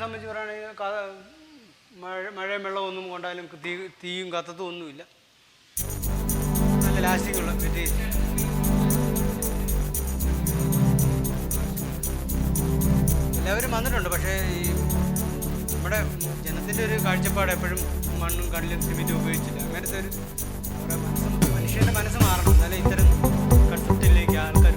സംബന്ധിച്ച് പറയുകയാണെങ്കിൽ മഴയും വെള്ളമൊന്നും കൊണ്ടാലും തീയും കത്തത്തും ഒന്നുമില്ല. നല്ല ലാസ്റ്റിംഗ് ഉള്ള മെറ്റീരിയൽ. എല്ലാവരും വന്നിട്ടുണ്ട്. പക്ഷേ ഈ നമ്മുടെ ജനത്തിൻ്റെ ഒരു കാഴ്ചപ്പാട് എപ്പോഴും മണ്ണും കല്ലും സിമെൻറ്റും ഉപയോഗിച്ചില്ല. അങ്ങനത്തെ ഒരു മനുഷ്യൻ്റെ മനസ്സ് മാറണം. എന്നാലേ ഇത്തരം കൺസെപ്റ്റിലേക്ക് ആൾക്കാർ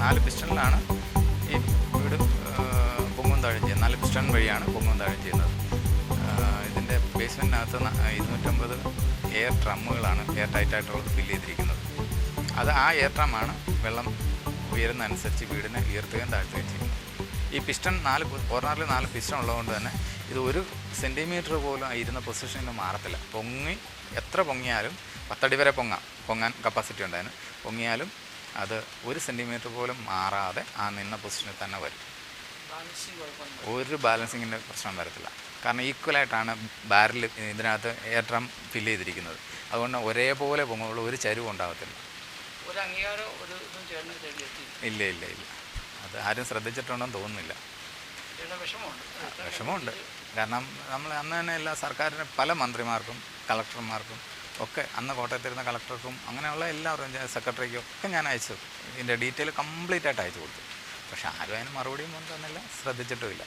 നാല് പിസ്റ്റണിലാണ് ഈ വീട് പൊങ്ങും താഴും ചെയ്യുന്നത്. 4 പിസ്റ്റൺ വഴിയാണ് പൊങ്ങും താഴും ചെയ്യുന്നത്. ഇതിൻ്റെ ബേസ്മെൻറ്റിനകത്ത് 250 എയർ ഡ്രമ്മുകളാണ് എയർ ടൈറ്റായിട്ടുള്ളത് ഫില്ല് ചെയ്തിരിക്കുന്നത്. ആ എയർ ഡ്രമ്മാണ് വെള്ളം ഉയരുന്നതനുസരിച്ച് വീടിനെ ഉയർത്തുകയും താഴ്ത്തുകയും ചെയ്യുന്നത്. ഈ പിസ്റ്റൺ 4 പിസ്റ്റൺ ഉള്ളതുകൊണ്ട് തന്നെ ഇത് 1 സെൻറ്റിമീറ്റർ പോലും ഇരുന്ന പൊസിഷനിൽ മാറത്തില്ല. എത്ര പൊങ്ങിയാലും 10 അടി വരെ പൊങ്ങാൻ കപ്പാസിറ്റി ഉണ്ടായിരുന്നു. പൊങ്ങിയാലും അത് 1 സെൻറ്റിമീറ്റർ പോലും മാറാതെ ആ നിന്ന പൊസിഷനിൽ തന്നെ വരും. ഒരു ബാലൻസിങ്ങിൻ്റെ പ്രശ്നം വരത്തില്ല. കാരണം ഈക്വലായിട്ടാണ് ബാരൽ ഇതിനകത്ത് എയർ ഡ്രം ഫില്ല് ചെയ്തിരിക്കുന്നത്. അതുകൊണ്ട് ഒരേപോലെ പൊങ്ങുള്ള ഒരു ചരിവും ഉണ്ടാകത്തില്ല. ഇല്ല ഇല്ല ഇല്ല, അത് ആരും ശ്രദ്ധിച്ചിട്ടുണ്ടെന്ന് തോന്നുന്നില്ല. വിഷമമുണ്ട്. കാരണം നമ്മൾ അന്ന് തന്നെ എല്ലാ സർക്കാരിന് പല മന്ത്രിമാർക്കും കളക്ടർമാർക്കും ഒക്കെ അന്ന് കോട്ടയത്തിരുന്ന കളക്ടർക്കും അങ്ങനെയുള്ള എല്ലാവരും സെക്രട്ടറിക്കും ഒക്കെ ഞാൻ അയച്ചു. ഇതിൻ്റെ ഡീറ്റെയിൽ കംപ്ലീറ്റ് ആയിട്ട് അയച്ചു കൊടുത്തു. പക്ഷേ ആരും അതിന് മറുപടിയും ഒന്നും തന്നില്ല, ശ്രദ്ധിച്ചിട്ടുമില്ല.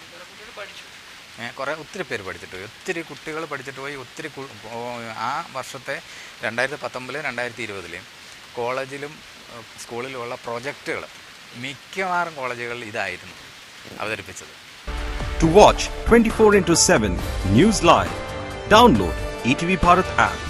ഒത്തിരി പേര് പഠിച്ചിട്ട് പോയി, ഒത്തിരി കുട്ടികൾ പഠിച്ചിട്ട് പോയി. ഒത്തിരി ആ വർഷത്തെ 2019 2020 കോളേജിലും സ്കൂളിലുമുള്ള പ്രൊജക്റ്റുകൾ മിക്കവാറും കോളേജുകളിൽ ഇതായിരുന്നു അവതരിപ്പിച്ചത്. To watch 24/7 News Live, download ETV Bharat app.